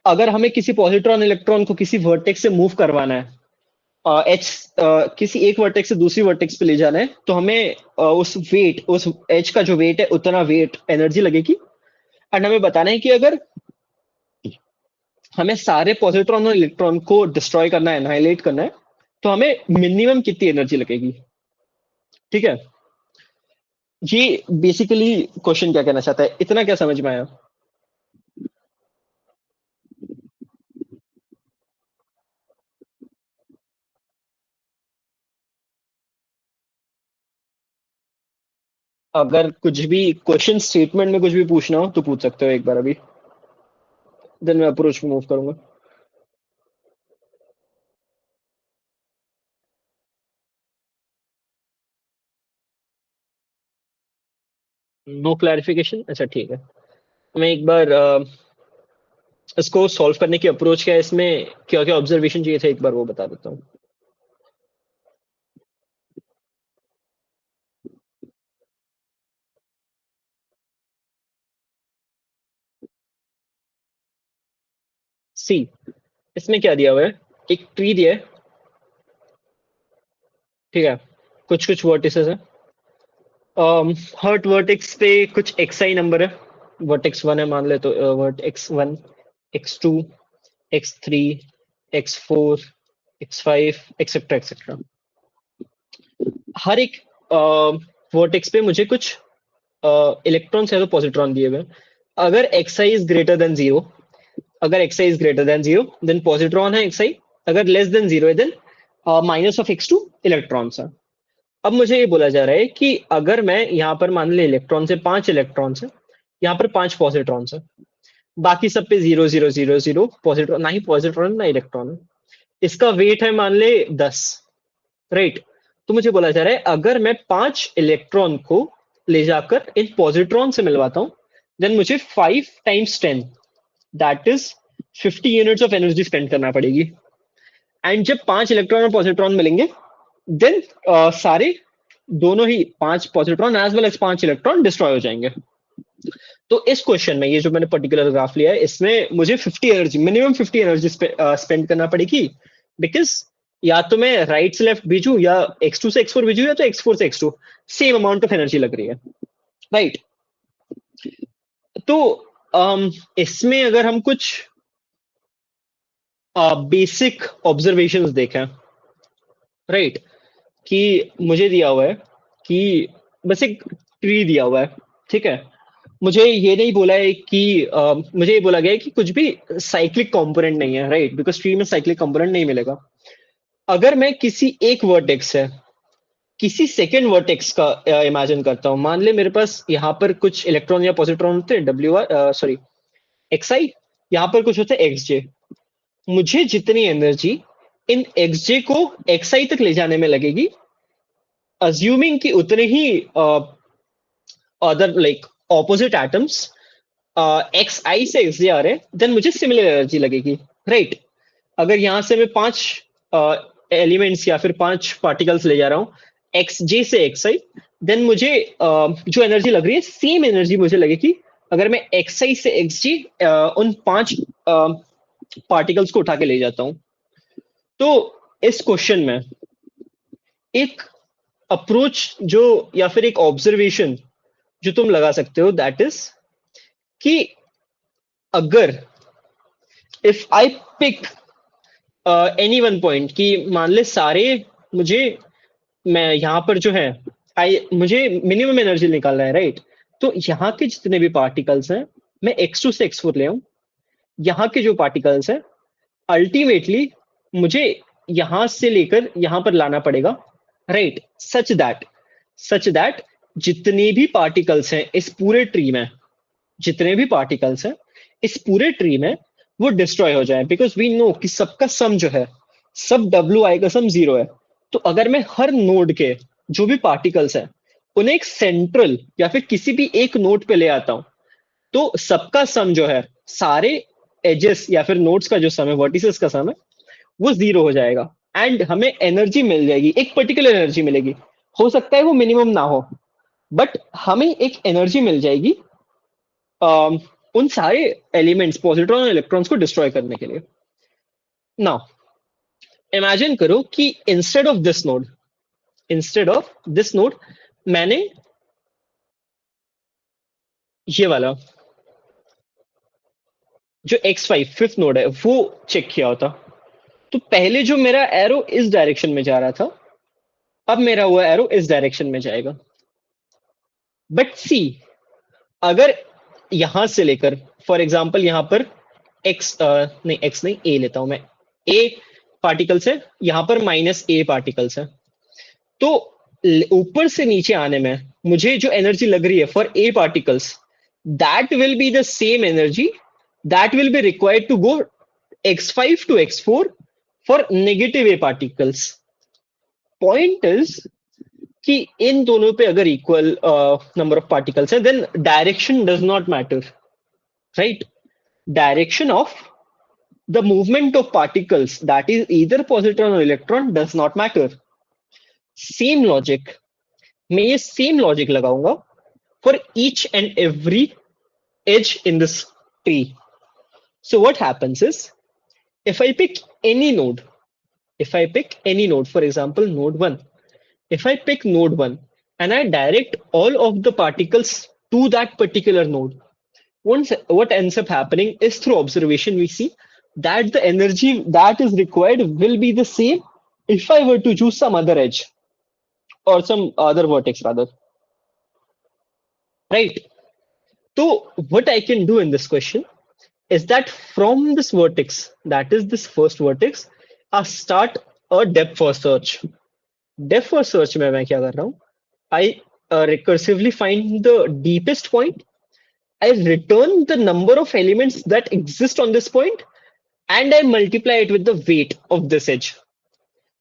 अगर हमें किसी पॉजिट्रॉन इलेक्ट्रॉन को किसी वर्टेक्स से मूव करवाना है, एच किसी एक वर्टेक्स से दूसरी वर्टेक्स पे ले जाना है, तो हमें उस एच का जो वेट है उतना वेट एनर्जी लगेगी, एंड हमें बताना है कि अगर हमें सारे पॉजिट्रॉन और इलेक्ट्रॉन को डिस्ट्रॉय करना है, एनाइलेट करना है, तो हमें मिनिमम कितनी एनर्जी लगेगी, ठीक है। ये बेसिकली क्वेश्चन क्या कहना चाहता है, इतना क्या समझ में आया? अगर कुछ भी क्वेश्चन स्टेटमेंट में कुछ भी पूछना हो तो पूछ सकते हो एक बार अभी, देन मैं अप्रोच मूव करूंगा। नो क्लैरिफिकेशन, अच्छा ठीक है। मैं एक बार इसको सॉल्व करने की अप्रोच क्या है, इसमें क्या क्या ऑब्जर्वेशन चाहिए थे, एक बार वो बता देता हूँ। सी, इसमें क्या दिया हुआ है, एक ट्री दिया है, ठीक है, कुछ कुछ वर्टिसेस है, हर्ट वर्टेक्स पे कुछ xi नंबर है, वर्टेक्स 1 है मान ले तो vertex 1, x2, x3, x4, x5 etcetera etcetera. हर एक वर्टेक्स पे मुझे कुछ इलेक्ट्रॉन्स है तो पॉजिट्रॉन दिए हुए हैं। अगर xi इज ग्रेटर देन 0, अगर xi is greater than 0 then positron है xi, अगर लेस देन 0 है then minus of x2 electrons है। अब मुझे ये बोला जा रहा है कि अगर मैं यहाँ पर मान ले इलेक्ट्रॉन से 5 इलेक्ट्रॉन्स है, यहाँ पर 5 पॉजिट्रॉन्स है, बाकी सब पे 0 0 0 0 पॉजिट्रॉन, ना ही पॉजिट्रॉन ना इलेक्ट्रॉन है, इसका वेट है मान ले 10, राइट। तो मुझे बोला जा रहा है अगर मैं 5 इलेक्ट्रॉन को ले जाकर इन पॉजिट्रॉन से मिलवाता हूँ, देन मुझे 5 times 10 that is 50 units of energy spend करना पड़ेगी। एंड जब 5 इलेक्ट्रॉन और पॉजिट्रॉन मिलेंगे देन सारे दोनों ही 5 positron as well as 5 electron destroy हो जाएंगे। तो इस क्वेश्चन में ये जो मैंने पर्टिकुलर ग्राफ लिया है, इसमें मुझे 50 एनर्जी, मिनिमम 50 एनर्जी स्पेंड करना पड़ेगी, बिकॉज या तो मैं राइट से लेफ्ट भेजू या x2 से x4 भेजू या तो x4 से x2, same amount of energy लग रही है, राइट। तो इसमें अगर हम कुछ बेसिक ऑब्जर्वेशंस देखें, राइट, कि मुझे दिया हुआ है कि बस एक ट्री दिया हुआ है, ठीक है, मुझे ये नहीं बोला है कि मुझे ये बोला गया है कि कुछ भी साइक्लिक कंपोनेंट नहीं है, राइट, बिकॉज ट्री में साइक्लिक कंपोनेंट नहीं मिलेगा। अगर मैं किसी एक वर्टेक्स है किसी सेकेंड वर्टेक्स का इमेजिन करता हूँ, मान ले मेरे पास यहाँ पर कुछ इलेक्ट्रॉन या पॉजिट्रॉन होते हैं सॉरी xi, यहाँ पर कुछ होता है xj, मुझे जितनी एनर्जी इन xj को xi तक ले जाने में लगेगी, अज्यूमिंग कि उतने ही other like opposite atoms xi से xj आ रहे हैं, देन मुझे सिमिलर एनर्जी लगेगी, राइट। अगर यहाँ से मैं 5 एलिमेंट्स या फिर 5 पार्टिकल्स ले जा रहा हूँ xj से xi, देन मुझे जो एनर्जी लग रही है सेम एनर्जी मुझे लगेगी अगर मैं xi से xj उन 5 पार्टिकल्स को उठा के ले जाता हूँ। तो इस क्वेश्चन में एक अप्रोच जो या फिर एक ऑब्जर्वेशन जो तुम लगा सकते हो दैट इज कि अगर if I pick any one point, कि मान ले सारे मुझे, मैं यहाँ पर जो है मुझे मिनिमम एनर्जी निकालना है, राइट। तो यहाँ के जितने भी पार्टिकल्स हैं मैं x2 से x4 ले आऊं, यहाँ के जो पार्टिकल्स हैं अल्टीमेटली मुझे यहां से लेकर यहां पर लाना पड़ेगा, राइट, सच दैट जितने भी पार्टिकल्स हैं इस पूरे ट्री में, जितने भी पार्टिकल्स हैं इस पूरे ट्री में वो डिस्ट्रॉय हो जाए, बिकॉज वी नो कि सबका सम जो है, सब WI का सम 0 है। तो अगर मैं हर नोड के जो भी पार्टिकल्स हैं उन्हें एक सेंट्रल या फिर किसी भी एक नोड पे ले आता हूं, तो सबका सम जो है, सारे एजेस या फिर नोड्स का जो सम है, वर्टिसेस का सम है, वो 0 हो जाएगा एंड हमें एनर्जी मिल जाएगी, एक पर्टिकुलर एनर्जी मिलेगी, हो सकता है वो मिनिमम ना हो, बट हमें एक एनर्जी मिल जाएगी उन सारे एलिमेंट्स पॉजिट्रॉन और इलेक्ट्रॉन्स को डिस्ट्रॉय करने के लिए। नाउ इमेजिन करो कि इंस्टेड ऑफ दिस नोड मैंने ये वाला जो x5 फिफ्थ नोड है वो चेक किया होता, तो पहले जो मेरा एरो इस डायरेक्शन में जा रहा था, अब मेरा वो एरो इस डायरेक्शन में जाएगा। बट सी, अगर यहां से लेकर फॉर एग्जांपल यहां पर x नहीं a लेता हूं मैं, a पार्टिकल्स है, यहां पर -a पार्टिकल्स है, तो ऊपर से नीचे आने में मुझे जो एनर्जी लग रही है for a particles, that will be the same energy that will be required to go x5 to x4 for negative a particles. Point is कि इन दोनों पे अगर इक्वल नंबर ऑफ पार्टिकल्स है then direction does not matter, right? Direction of the movement of particles that is either positron और electron does not matter. Same logic, मैं ये same logic लगाऊंगा for each and every edge in this tree. So what happens is, if I pick any node, for example, node 1, if I pick node 1 and I direct all of the particles to that particular node, what ends up happening is through observation, we see that the energy that is required will be the same if I were to choose some other edge or some other vertex rather, right? So what I can do in this question is that from this vertex, that is this first vertex, I start a depth first search. Depth first search में मैं क्या कर रहा हूँ? I recursively find the deepest point. I return the number of elements that exist on this point, and I multiply it with the weight of this edge.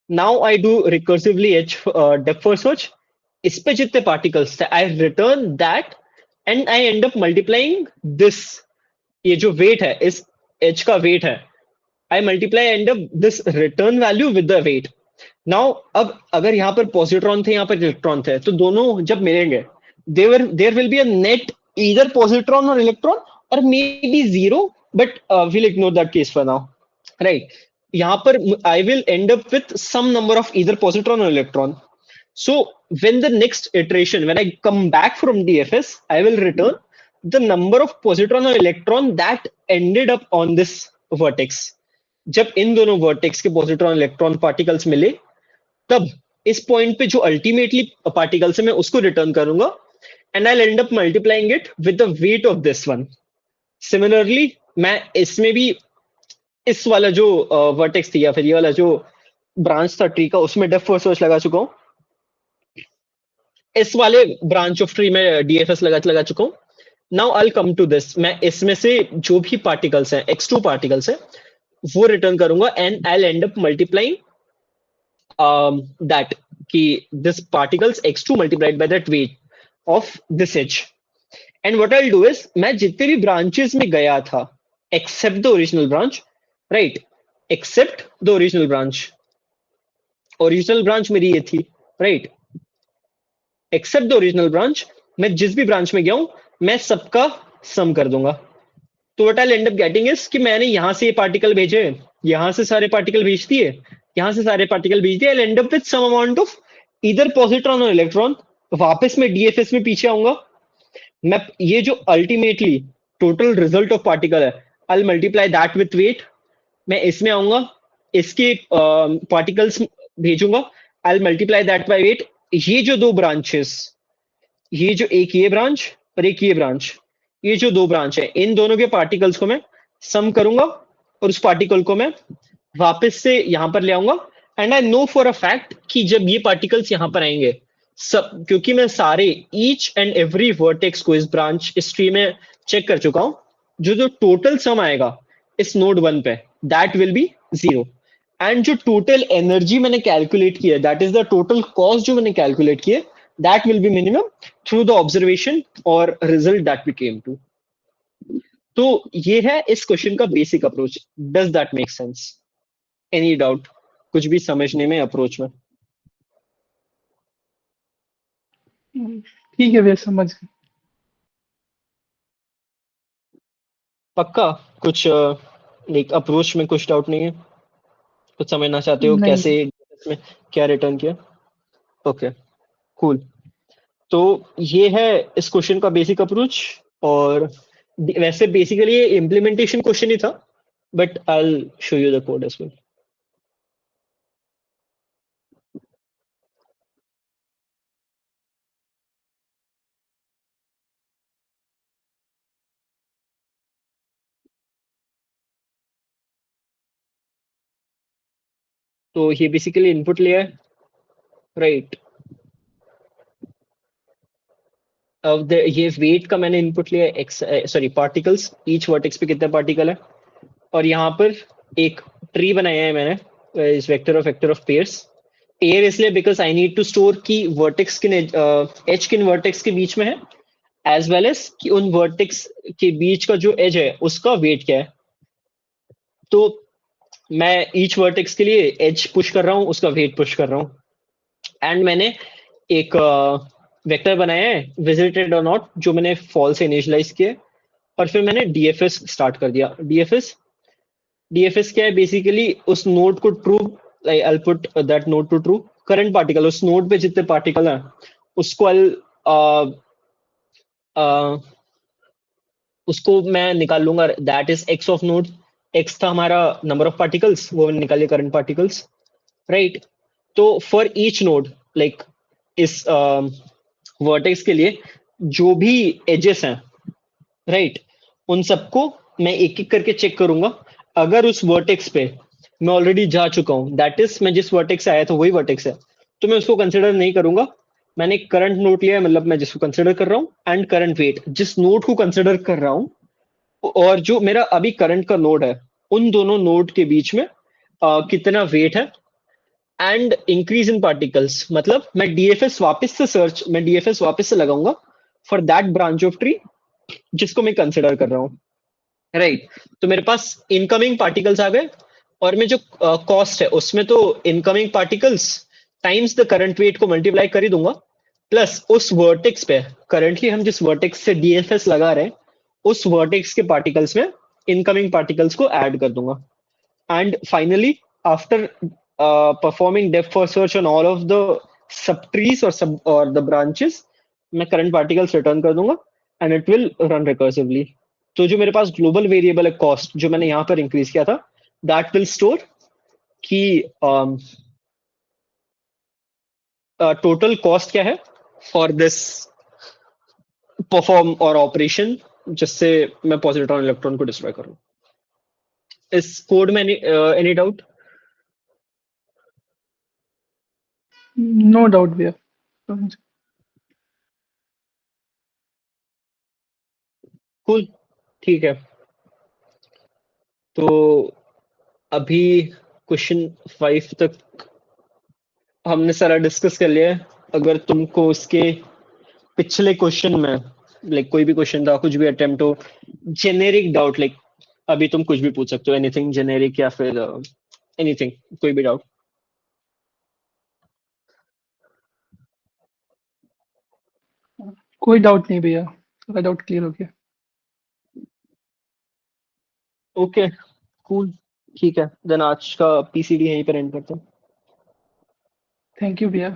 Now I do recursively edge depth first search. इस पे जितने particles थे, I return that, and I end up multiplying this. ये जो weight है, इस edge का weight है, I multiply end up this return value with the weight. Now अब अगर यहाँ पर positron थे, यहाँ पर electron थे, तो दोनों जब मिलेंगे, there will be a net either positron or electron or maybe zero, but we'll ignore that case for now, right? यहाँ पर I will end up with some number of either positron or electron. So when the next iteration, when I come back from DFS, I will return the number of positron or electron that ended up on this vertex. जब इन दोनों vertex के positron electron particles मिले, तब इस point पे जो ultimately particles है मैं उसको return करूंगा, and I'll end up multiplying it with the weight of this one. Similarly, मैं इसमें भी इस वाला जो vertex थी या फिर ये वाला जो branch था tree का, उसमें depth first search लगा चुका हूँ. इस वाले branch of tree में DFS लगा चुका हूँ. Now I'll come to this. मैं इसमें से जो भी particles हैं, x2 particles हैं, वो return करूंगा, and I'll end up multiplying that कि this particles x2 multiplied by that weight of this edge. And what I'll do is, मैं जितने भी branches में गया था, except the original branch, right? Except the original branch. Original branch मेरी ये थी, right? Except the original branch, मैं जिस भी branch में गया हूँ, मैं सबका सम कर दूंगा. तो what I'll end up getting is कि मैंने यहाँ से ये पार्टिकल भेजे, यहाँ से सारे पार्टिकल भेज दिए, यहाँ से सारे पार्टिकल भेज दिए. I'll end up with some amount of either positron or electron. वापस मैं DFS में पीछे आऊंगा. मैं ये जो ultimately total result of particle है, I'll multiply that with weight. मैं इसमें आऊंगा, इसके particles भेजूंगा, I'll multiply that by weight. ये जो दो branches, ये जो एक ये ब्रांच और एक ये ब्रांच, ये जो दो ब्रांच है, इन दोनों के पार्टिकल्स को मैं सम करूंगा और उस पार्टिकल को मैं वापस से यहां पर ले आऊंगा. And I know for a fact कि जब ये पार्टिकल्स यहां पर आएंगे, सब क्योंकि मैं सारे ईच एंड एवरी वर्टेक्स को इस ब्रांच इस ट्री में चेक कर चुका हूं, जो टोटल सम आएगा इस नोड 1 पे, दैट विल बी 0. एंड जो टोटल एनर्जी मैंने कैलकुलेट किया, that is the total cost जो मैंने कैलकुलेट किया, that will be minimum through the observation or result that we came to. तो ये है इस क्वेश्चन का basic approach. Does that make sense? Any doubt? कुछ भी समझने में अप्रोच में? ठीक है भैया, समझ गए. पक्का कुछ लाइक अप्रोच में कुछ डाउट नहीं है? कुछ समझना चाहते हो नहीं. कैसे इसमें क्या रिटर्न किया? Okay, cool. तो ये है इस क्वेश्चन का बेसिक अप्रोच. और वैसे बेसिकली ये इम्प्लीमेंटेशन क्वेश्चन ही था, but I will show you the code as well. तो ये बेसिकली इनपुट लिया है, राइट? अब ये वेट का मैंने इनपुट लिया है, सॉरी पार्टिकल्स, ईच वर्टेक्स पे कितने पार्टिकल है, और यहाँ पर एक ट्री बनाया है मैंने इस वेक्टर ऑफ पेयर्स. एयर इसलिए because I need to store कि वर्टेक्स किन एज किन वर्टेक्स के बीच में है, एज वेल एज कि उन वर्टेक्स के बीच का जो एज है उसका वेट क्या है। तो मैं ईच वर्टेक्स के लिए एज पुश कर रहा हूँ, उसका वेट पुश कर रहा हूँ। एंड मैंने एक वेक्टर बनाया है विजिटेड और नॉट, जो मैंने फॉल से इनिशियलाइज किया है, और फिर मैंने डीएफएस स्टार्ट कर दिया। डीएफएस क्या है, बेसिकली उस नोड को true, like I put that node to true, current particle, उस नोड पे जितने पार्टिकल हैं उसको उसको मैं निकाल लूंगा, that is X of node. X था हमारा नंबर ऑफ पार्टिकल्स, वो मैंने निकाले करंट पार्टिकल्स, राइट। तो फॉर ईच नोड, लाइक इस वर्टेक्स के लिए जो भी एजेस हैं, राइट, उन सबको मैं एक एक करके चेक करूंगा। अगर उस वर्टेक्स पे मैं ऑलरेडी जा चुका हूं, दैट इज मैं जिस वर्टेक्स से आया था वही वर्टेक्स है, तो मैं उसको कंसिडर नहीं करूंगा। मैंने करंट नोट लिया है, मतलब मैं जिसको कंसिडर कर रहा हूँ, एंड करंट वेट जिस नोड को कंसिडर कर रहा हूँ और जो मेरा अभी करंट का नोड है, उन दोनों नोड के बीच में कितना वेट है। एंड इंक्रीज इन पार्टिकल्स, मतलब मैं डीएफएस वापस से लगाऊंगा for that branch of tree जिसको मैं कंसिडर कर रहा हूँ, राइट। तो मेरे पास इनकमिंग पार्टिकल्स आ गए, और मैं जो कॉस्ट है उसमें तो incoming particles times the current weight को मल्टीप्लाई कर ही दूंगा, प्लस उस वर्टेक्स पे करंटली हम जिस वर्टेक्स से डीएफएस लगा रहे हैं उस वर्टेक्स के पार्टिकल्स में इनकमिंग पार्टिकल्स को ऐड कर दूंगा। And finally after performing depth first search on all of the sub trees और द ब्रांचेस, मैं करंट पार्टिकल्स रिटर्न कर दूंगा and it will run recursively. तो जो मेरे पास ग्लोबल वेरिएबल है कॉस्ट, जो मैंने यहाँ पर इंक्रीज किया था, दैट विल स्टोर कि टोटल कॉस्ट क्या है फॉर दिस परफॉर्म और ऑपरेशन, जिससे मैं पॉजिट्रॉन इलेक्ट्रॉन को डिस्ट्रॉय करूँ। इस कोड में एनी डाउट? No doubt भैया। कूल, ठीक है। तो अभी क्वेश्चन 5 तक हमने सारा डिस्कस कर लिया है। अगर तुमको इसके पिछले क्वेश्चन में, लाइक कोई भी क्वेश्चन था, कुछ भी अटेम्प्ट हो, जेनेरिक डाउट, लाइक अभी तुम कुछ भी पूछ सकते हो, एनीथिंग जेनेरिक या फिर एनीथिंग, कोई भी डाउट। कोई डाउट नहीं भैया, सारा डाउट क्लियर हो गया। ओके, कूल, ठीक है। देन आज का पीसीडी यहीं पर एंड करते हैं। थैंक यू भैया।